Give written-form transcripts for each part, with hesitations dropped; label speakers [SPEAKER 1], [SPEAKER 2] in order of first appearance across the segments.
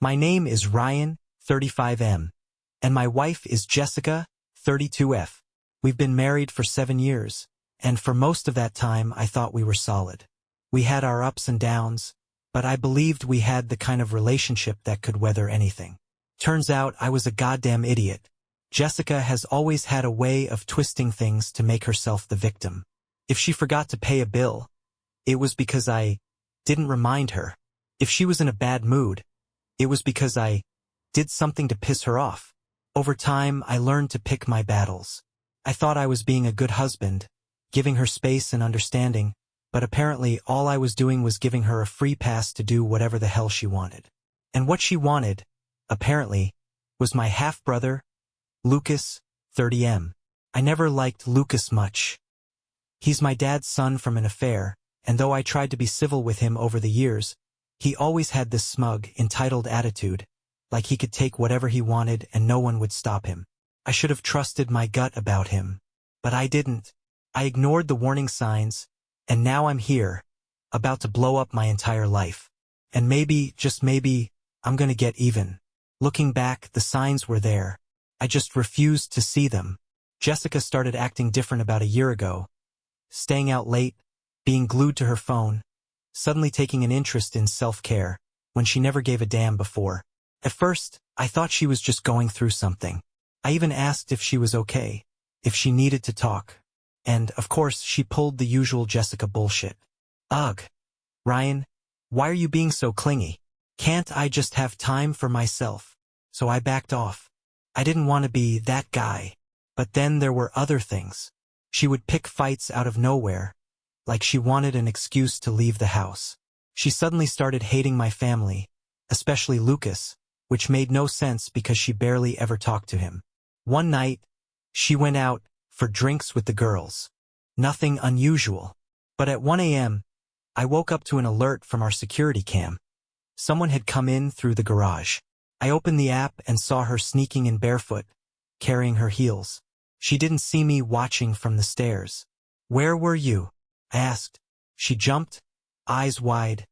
[SPEAKER 1] My name is Ryan, 35M, and my wife is Jessica, 32F. We've been married for 7 years, and for most of that time I thought we were solid. We had our ups and downs, but I believed we had the kind of relationship that could weather anything. Turns out I was a goddamn idiot. Jessica has always had a way of twisting things to make herself the victim. If she forgot to pay a bill, it was because I didn't remind her. If she was in a bad mood, it was because I did something to piss her off. Over time, I learned to pick my battles. I thought I was being a good husband, giving her space and understanding, but apparently all I was doing was giving her a free pass to do whatever the hell she wanted. And what she wanted, apparently, was my half-brother, Lucas, 30M. I never liked Lucas much. He's my dad's son from an affair, and though I tried to be civil with him over the years, he always had this smug, entitled attitude, like he could take whatever he wanted and no one would stop him. I should have trusted my gut about him, but I didn't. I ignored the warning signs, and now I'm here, about to blow up my entire life. And maybe, just maybe, I'm gonna get even. Looking back, the signs were there. I just refused to see them. Jessica started acting different about a year ago. Staying out late, being glued to her phone, suddenly taking an interest in self-care, when she never gave a damn before. At first, I thought she was just going through something. I even asked if she was okay, if she needed to talk. And, of course, she pulled the usual Jessica bullshit. Ugh. Ryan, why are you being so clingy? Can't I just have time for myself? So I backed off. I didn't want to be that guy. But then there were other things. She would pick fights out of nowhere, like she wanted an excuse to leave the house. She suddenly started hating my family, especially Lucas, which made no sense because she barely ever talked to him. One night, she went out for drinks with the girls. Nothing unusual. But at 1 a.m., I woke up to an alert from our security cam. Someone had come in through the garage. I opened the app and saw her sneaking in barefoot, carrying her heels. She didn't see me watching from the stairs. Where were you? I asked. She jumped, eyes wide,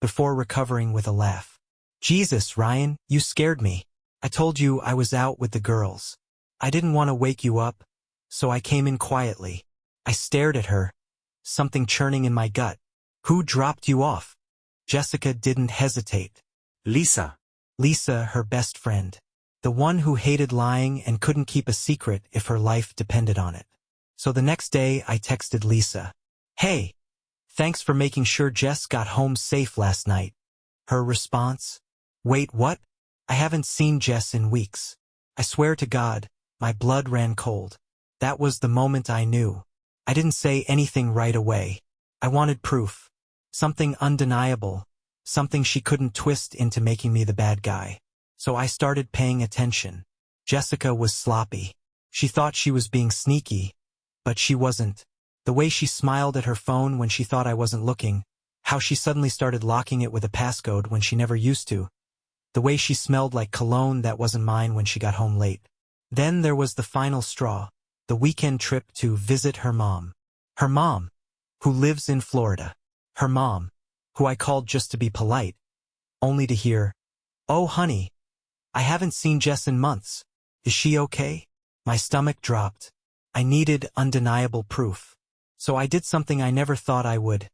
[SPEAKER 1] before recovering with a laugh. Jesus, Ryan, you scared me. I told you I was out with the girls. I didn't want to wake you up, so I came in quietly. I stared at her, something churning in my gut. Who dropped you off? Jessica didn't hesitate.
[SPEAKER 2] Lisa.
[SPEAKER 1] Lisa, her best friend. The one who hated lying and couldn't keep a secret if her life depended on it. So the next day I texted Lisa. Hey, thanks for making sure Jess got home safe last night. Her response? Wait, what? I haven't seen Jess in weeks. I swear to God, my blood ran cold. That was the moment I knew. I didn't say anything right away. I wanted proof. Something undeniable. Something she couldn't twist into making me the bad guy. So I started paying attention. Jessica was sloppy. She thought she was being sneaky, but she wasn't. The way she smiled at her phone when she thought I wasn't looking, how she suddenly started locking it with a passcode when she never used to, the way she smelled like cologne that wasn't mine when she got home late. Then there was the final straw, the weekend trip to visit her mom. Her mom, who lives in Florida. Her mom, who I called just to be polite, only to hear, "Oh, honey, I haven't seen Jess in months. Is she okay?" My stomach dropped. I needed undeniable proof. So I did something I never thought I would.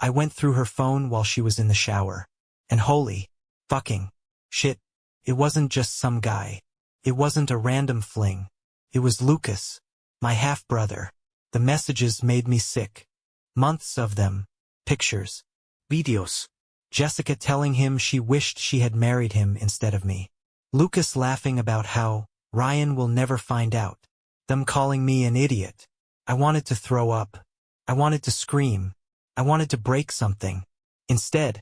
[SPEAKER 1] I went through her phone while she was in the shower. And holy fucking shit, it wasn't just some guy. It wasn't a random fling. It was Lucas, my half-brother. The messages made me sick. Months of them. Pictures. Videos. Jessica telling him she wished she had married him instead of me. Lucas laughing about how Ryan will never find out. Them calling me an idiot. I wanted to throw up. I wanted to scream. I wanted to break something. Instead,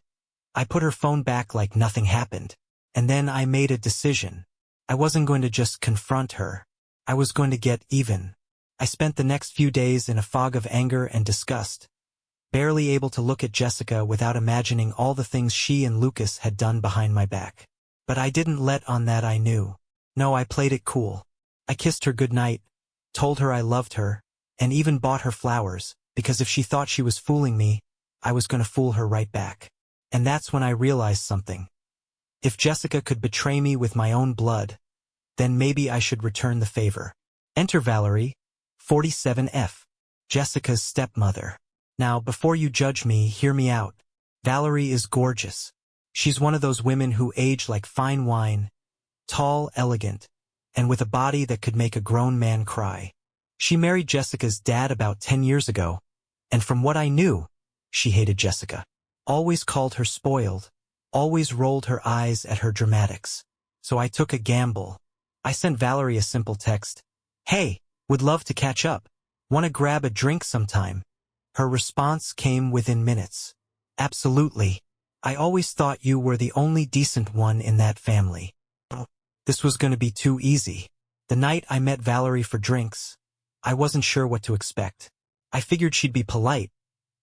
[SPEAKER 1] I put her phone back like nothing happened. And then I made a decision. I wasn't going to just confront her. I was going to get even. I spent the next few days in a fog of anger and disgust, barely able to look at Jessica without imagining all the things she and Lucas had done behind my back. But I didn't let on that I knew. No, I played it cool. I kissed her goodnight, told her I loved her, and even bought her flowers, because if she thought she was fooling me, I was going to fool her right back. And that's when I realized something. If Jessica could betray me with my own blood, then maybe I should return the favor. Enter Valerie, 47F, Jessica's stepmother. Now, before you judge me, hear me out. Valerie is gorgeous. She's one of those women who age like fine wine, tall, elegant, and with a body that could make a grown man cry. She married Jessica's dad about 10 years ago, and from what I knew, she hated Jessica. Always called her spoiled, always rolled her eyes at her dramatics. So I took a gamble. I sent Valerie a simple text. Hey, would love to catch up. Wanna grab a drink sometime? Her response came within minutes. Absolutely. I always thought you were the only decent one in that family. This was gonna be too easy. The night I met Valerie for drinks, I wasn't sure what to expect. I figured she'd be polite,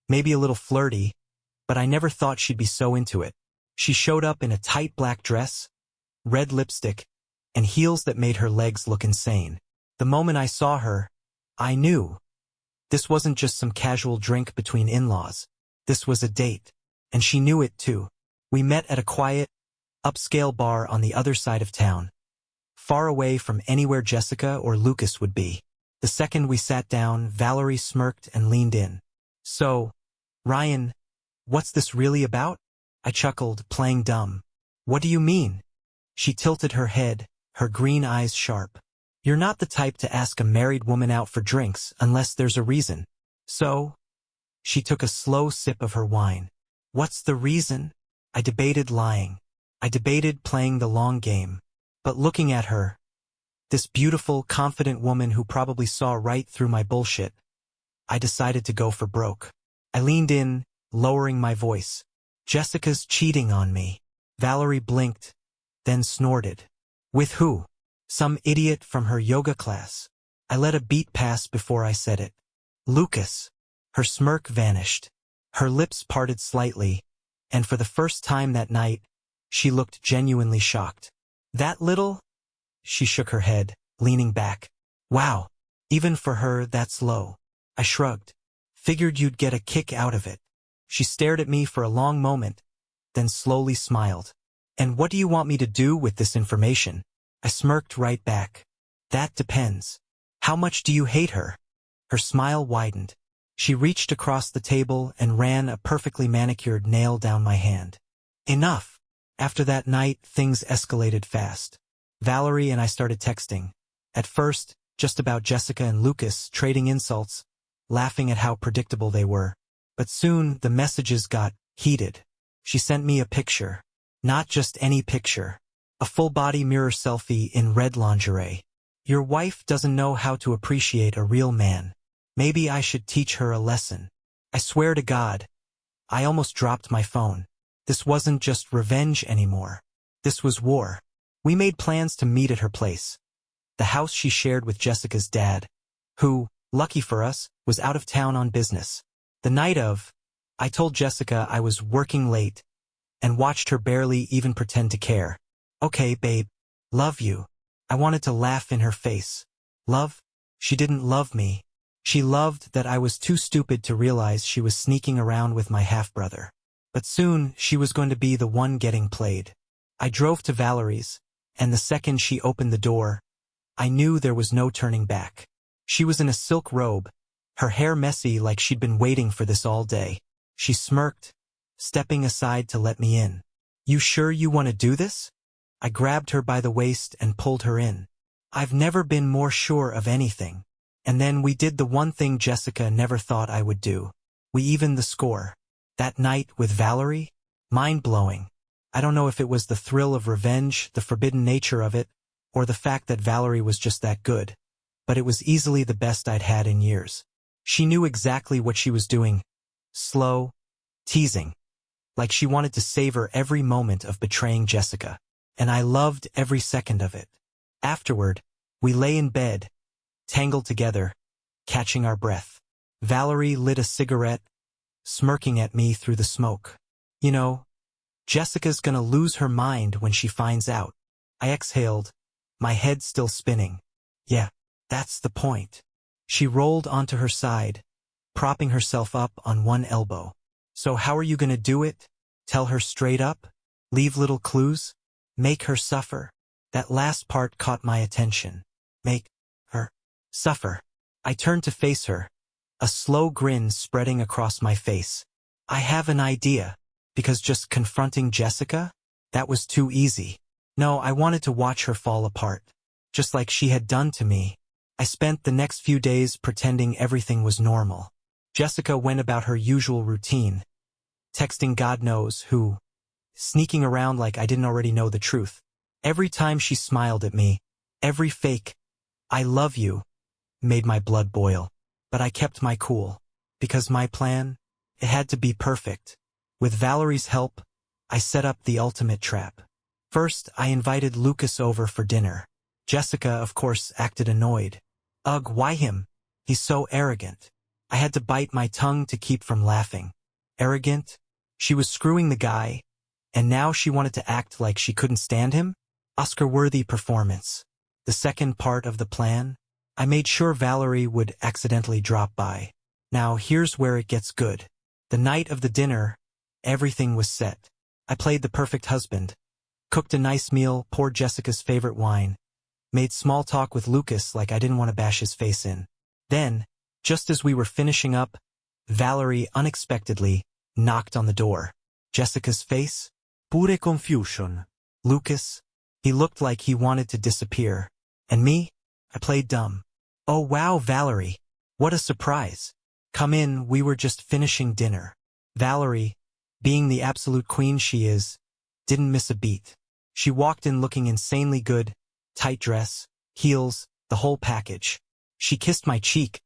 [SPEAKER 1] maybe a little flirty, but I never thought she'd be so into it. She showed up in a tight black dress, red lipstick, and heels that made her legs look insane. The moment I saw her, I knew. This wasn't just some casual drink between in-laws. This was a date, and she knew it too. We met at a quiet, upscale bar on the other side of town, far away from anywhere Jessica or Lucas would be. The second we sat down, Valerie smirked and leaned in. So, Ryan, what's this really about? I chuckled, playing dumb. What do you mean? She tilted her head, her green eyes sharp. You're not the type to ask a married woman out for drinks unless there's a reason. So? She took a slow sip of her wine. What's the reason? I debated lying. I debated playing the long game. But looking at her, this beautiful, confident woman who probably saw right through my bullshit, I decided to go for broke. I leaned in, lowering my voice. Jessica's cheating on me. Valerie blinked, then snorted. With who? Some idiot from her yoga class. I let a beat pass before I said it. Lucas. Her smirk vanished. Her lips parted slightly, and for the first time that night, she looked genuinely shocked. That little? She shook her head, leaning back. Wow, even for her, that's low. I shrugged. Figured you'd get a kick out of it. She stared at me for a long moment, then slowly smiled. And what do you want me to do with this information? I smirked right back. That depends. How much do you hate her? Her smile widened. She reached across the table and ran a perfectly manicured nail down my hand. Enough. After that night, things escalated fast. Valerie and I started texting. At first, just about Jessica and Lucas, trading insults, laughing at how predictable they were. But soon, the messages got heated. She sent me a picture. Not just any picture. A full-body mirror selfie in red lingerie. Your wife doesn't know how to appreciate a real man. Maybe I should teach her a lesson. I swear to God. I almost dropped my phone. This wasn't just revenge anymore. This was war. We made plans to meet at her place. The house she shared with Jessica's dad, who, lucky for us, was out of town on business. The night of, I told Jessica I was working late and watched her barely even pretend to care. Okay, babe. Love you. I wanted to laugh in her face. Love? She didn't love me. She loved that I was too stupid to realize she was sneaking around with my half-brother. But soon, she was going to be the one getting played. I drove to Valerie's, and the second she opened the door, I knew there was no turning back. She was in a silk robe, her hair messy like she'd been waiting for this all day. She smirked, stepping aside to let me in. You sure you want to do this? I grabbed her by the waist and pulled her in. I've never been more sure of anything. And then we did the one thing Jessica never thought I would do. We evened the score. That night with Valerie? Mind-blowing. I don't know if it was the thrill of revenge, the forbidden nature of it, or the fact that Valerie was just that good. But it was easily the best I'd had in years. She knew exactly what she was doing. Slow, teasing. Like she wanted to savor every moment of betraying Jessica. And I loved every second of it. Afterward, we lay in bed, tangled together, catching our breath. Valerie lit a cigarette, smirking at me through the smoke. You know, Jessica's gonna lose her mind when she finds out. I exhaled, my head still spinning. Yeah, that's the point. She rolled onto her side, propping herself up on one elbow. So how are you gonna do it? Tell her straight up? Leave little clues? Make her suffer. That last part caught my attention. Make her suffer. I turned to face her, a slow grin spreading across my face. I have an idea. Because just confronting Jessica? That was too easy. No, I wanted to watch her fall apart. Just like she had done to me. I spent the next few days pretending everything was normal. Jessica went about her usual routine. Texting God knows who. Sneaking around like I didn't already know the truth. Every time she smiled at me, every fake, "I love you," made my blood boil. But I kept my cool. Because my plan, it had to be perfect. With Valerie's help, I set up the ultimate trap. First, I invited Lucas over for dinner. Jessica, of course, acted annoyed. Ugh, why him? He's so arrogant. I had to bite my tongue to keep from laughing. Arrogant? She was screwing the guy, and now she wanted to act like she couldn't stand him? Oscar-worthy performance. The second part of the plan? I made sure Valerie would accidentally drop by. Now here's where it gets good. The night of the dinner, everything was set. I played the perfect husband. Cooked a nice meal, poured Jessica's favorite wine. Made small talk with Lucas like I didn't want to bash his face in. Then, just as we were finishing up, Valerie unexpectedly knocked on the door. Jessica's face? Pure confusion. Lucas? He looked like he wanted to disappear. And me? I played dumb. Oh wow, Valerie. What a surprise. Come in, we were just finishing dinner. Valerie, being the absolute queen she is, didn't miss a beat. She walked in looking insanely good, tight dress, heels, the whole package. She kissed my cheek,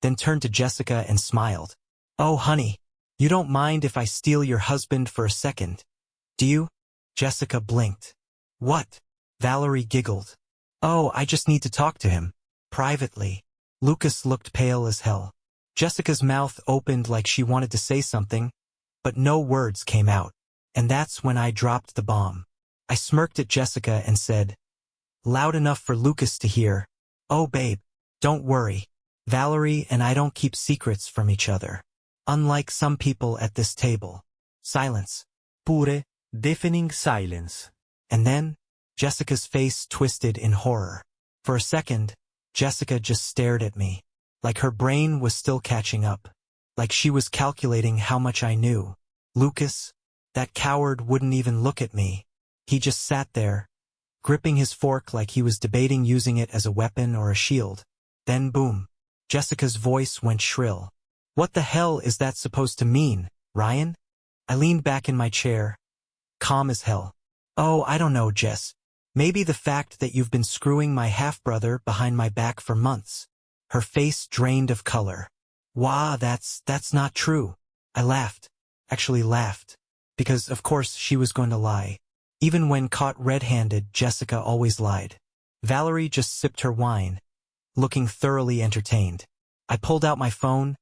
[SPEAKER 1] then turned to Jessica and smiled. Oh honey, you don't mind if I steal your husband for a second, do you? Jessica blinked. What? Valerie giggled. Oh, I just need to talk to him. Privately. Lucas looked pale as hell. Jessica's mouth opened like she wanted to say something, but no words came out. And that's when I dropped the bomb. I smirked at Jessica and said, loud enough for Lucas to hear, oh babe, don't worry. Valerie and I don't keep secrets from each other. Unlike some people at this table. Silence. Pure, deafening silence. And then, Jessica's face twisted in horror. For a second, Jessica just stared at me. Like her brain was still catching up. Like she was calculating how much I knew. Lucas, that coward, wouldn't even look at me. He just sat there, gripping his fork like he was debating using it as a weapon or a shield. Then boom. Jessica's voice went shrill. What the hell is that supposed to mean, Ryan? I leaned back in my chair, calm as hell. Oh, I don't know, Jess. Maybe the fact that you've been screwing my half-brother behind my back for months. Her face drained of color. Wah, that's not true. I laughed. Actually laughed. Because, of course, she was going to lie. Even when caught red-handed, Jessica always lied. Valerie just sipped her wine, looking thoroughly entertained. I pulled out my phone,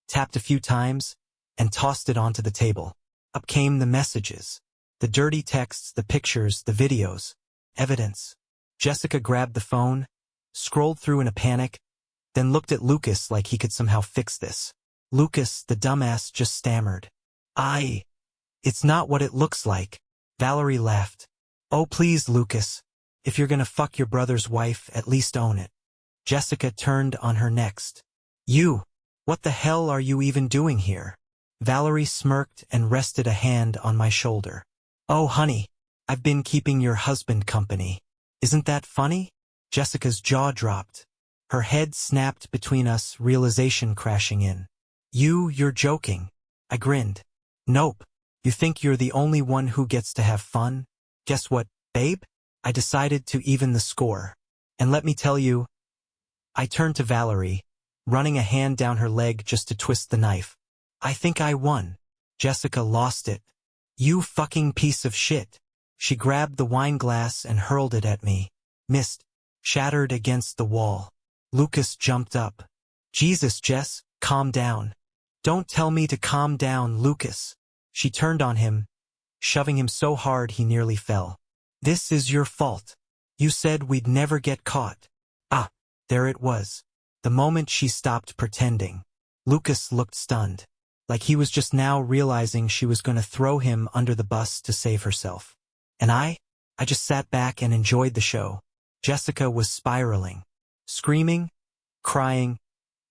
[SPEAKER 1] tapped a few times, and tossed it onto the table. Up came the messages. The dirty texts, the pictures, the videos. Evidence. Jessica grabbed the phone, scrolled through in a panic, then looked at Lucas like he could somehow fix this. Lucas, the dumbass, just stammered. It's not what it looks like. Valerie laughed. Oh please, Lucas. If you're gonna fuck your brother's wife, at least own it. Jessica turned on her next. You! What the hell are you even doing here? Valerie smirked and rested a hand on my shoulder. Oh honey, I've been keeping your husband company. Isn't that funny? Jessica's jaw dropped. Her head snapped between us, realization crashing in. You're joking. I grinned. Nope. You think you're the only one who gets to have fun? Guess what, babe? I decided to even the score. And let me tell you, I turned to Valerie, running a hand down her leg just to twist the knife. I think I won. Jessica lost it. You fucking piece of shit. She grabbed the wine glass and hurled it at me. Missed. Shattered against the wall. Lucas jumped up. Jesus, Jess, calm down. Don't tell me to calm down, Lucas. She turned on him, shoving him so hard he nearly fell. This is your fault. You said we'd never get caught. Ah, there it was. The moment she stopped pretending. Lucas looked stunned. Like he was just now realizing she was going to throw him under the bus to save herself. And I? I just sat back and enjoyed the show. Jessica was spiraling, screaming, crying,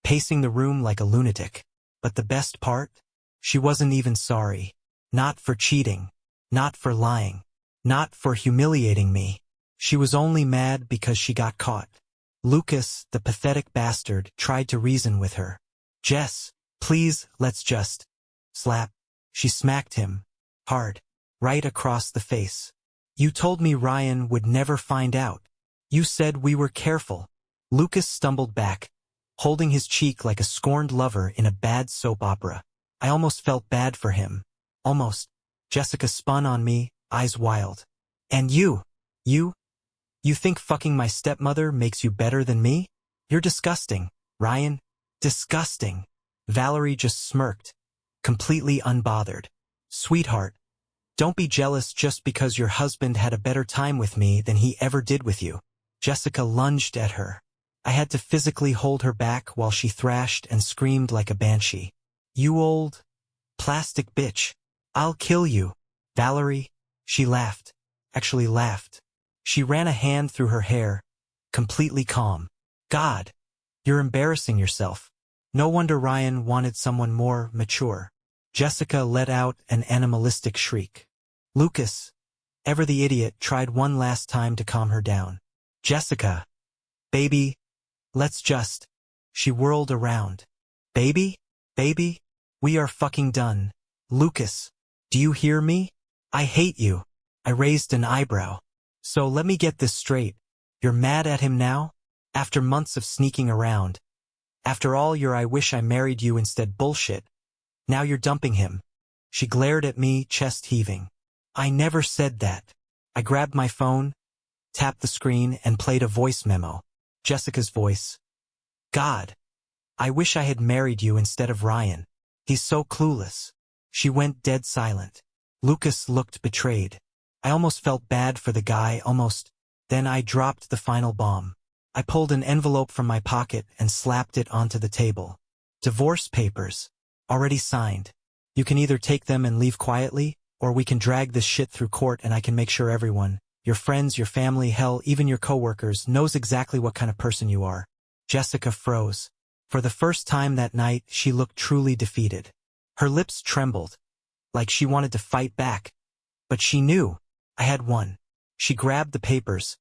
[SPEAKER 1] pacing the room like a lunatic. But the best part? She wasn't even sorry. Not for cheating. Not for lying. Not for humiliating me. She was only mad because she got caught. Lucas, the pathetic bastard, tried to reason with her. Jess, please, let's just... Slap. She smacked him. Hard. Right across the face. You told me Ryan would never find out. You said we were careful. Lucas stumbled back, holding his cheek like a scorned lover in a bad soap opera. I almost felt bad for him. Almost. Jessica spun on me, eyes wild. And you think fucking my stepmother makes you better than me? You're disgusting, Ryan. Disgusting. Valerie just smirked, completely unbothered. Sweetheart, don't be jealous just because your husband had a better time with me than he ever did with you. Jessica lunged at her. I had to physically hold her back while she thrashed and screamed like a banshee. You old plastic bitch. I'll kill you. Valerie. She laughed. Actually laughed. She ran a hand through her hair, completely calm. God. You're embarrassing yourself. No wonder Ryan wanted someone more mature. Jessica let out an animalistic shriek. Lucas, ever the idiot, tried one last time to calm her down. Jessica. Baby. Let's just... She whirled around. Baby? Baby? We are fucking done. Lucas. Do you hear me? I hate you. I raised an eyebrow. So let me get this straight. You're mad at him now? After months of sneaking around. After all your I wish I married you instead bullshit. Now you're dumping him. She glared at me, chest heaving. I never said that. I grabbed my phone, tapped the screen, and played a voice memo. Jessica's voice. God. I wish I had married you instead of Ryan. He's so clueless. She went dead silent. Lucas looked betrayed. I almost felt bad for the guy, almost. Then I dropped the final bomb. I pulled an envelope from my pocket and slapped it onto the table. Divorce papers. Already signed. You can either take them and leave quietly, or we can drag this shit through court and I can make sure everyone, your friends, your family, hell, even your coworkers, knows exactly what kind of person you are. Jessica froze. For the first time that night, she looked truly defeated. Her lips trembled, like she wanted to fight back. But she knew. I had won. She grabbed the papers,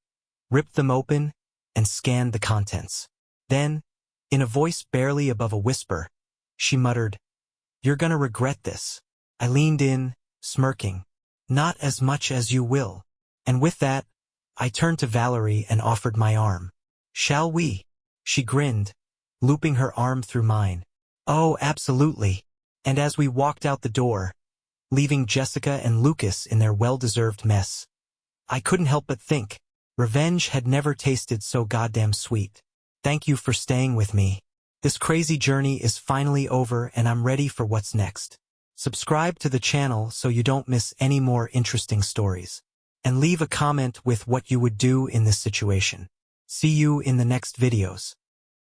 [SPEAKER 1] ripped them open, and scanned the contents. Then, in a voice barely above a whisper, she muttered, You're gonna regret this. I leaned in, smirking. Not as much as you will. And with that, I turned to Valerie and offered my arm. Shall we? She grinned, looping her arm through mine. Oh, absolutely. And as we walked out the door, leaving Jessica and Lucas in their well-deserved mess, I couldn't help but think, revenge had never tasted so goddamn sweet. Thank you for staying with me. This crazy journey is finally over and I'm ready for what's next. Subscribe to the channel so you don't miss any more interesting stories. And leave a comment with what you would do in this situation. See you in the next videos.